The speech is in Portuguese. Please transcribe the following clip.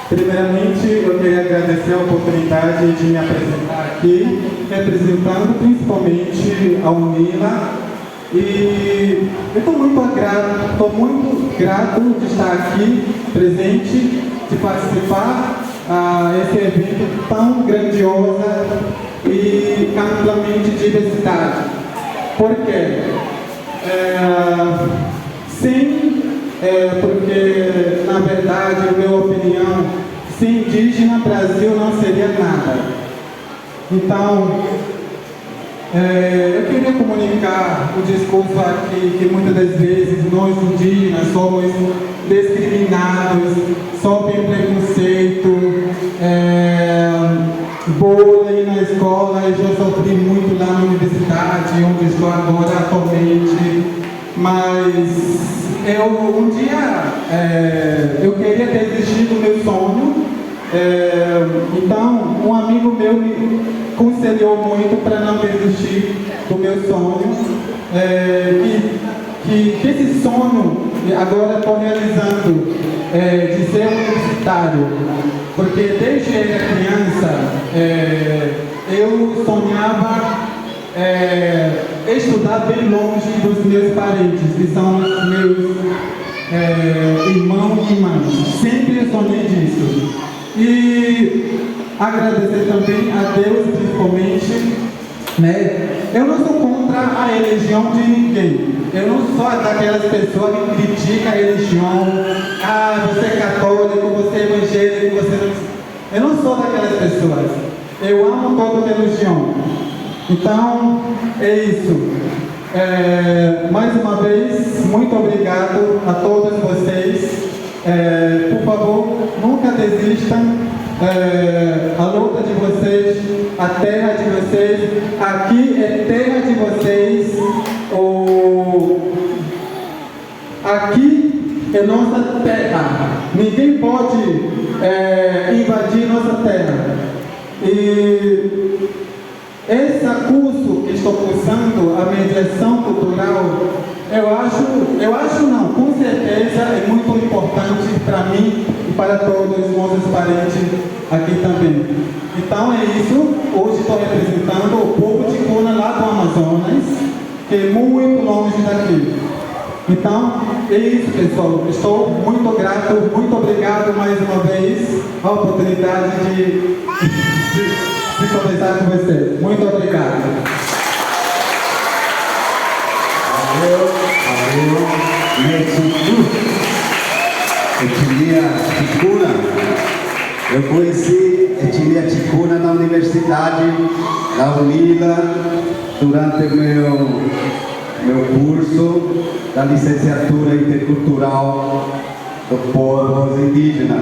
Primeiramente, eu queria agradecer a oportunidade de me apresentar aqui, representando principalmente a UNILA. E eu estou muito grato de estar aqui presente, de participar desse evento tão grandioso e amplamente diversidade. Por quê? Porque, na verdade, na minha opinião, sem indígena, Brasil não seria nada. Então, eu queria comunicar o discurso aqui que muitas das vezes nós indígenas somos discriminados, sofrem preconceito, bullying na escola. Eu já sofri muito lá na universidade, onde estou agora atualmente, mas um dia eu queria desistir do meu sonho. Então, um amigo meu me aconselhou muito para não desistir do meu sonho, que esse sonho agora estou realizando, de ser universitário, porque desde eu era criança eu sonhava estudar bem longe dos meus parentes, que são os meus irmãos e irmãs. Sempre eu sonhei disso. E agradecer também a Deus, principalmente, eu não sou contra a religião de ninguém. Eu não sou daquelas pessoas que criticam a religião. Você é católico, você é evangélico, você não... Eu não sou daquelas pessoas. Eu amo toda religião. Então, é isso. Mais uma vez, muito obrigado a todos vocês. Por favor, nunca desistam. A luta de vocês, a terra de vocês, aqui é terra de vocês. Aqui é nossa terra. Ninguém pode invadir nossa terra. E esse curso que estou cursando, a mediação cultural, eu acho não, com certeza é muito importante para mim e para todos os meus parentes aqui também. Então é isso, hoje estou representando o povo de Cuna lá do Amazonas, que é muito longe daqui. Então é isso, pessoal, estou muito grato, muito obrigado mais uma vez a oportunidade de conversar com vocês. Muito obrigado. Valeu. Etilia Ticuna. Eu conheci Etilia Ticuna na universidade da UNILA durante o meu curso da licenciatura intercultural do povo indígena.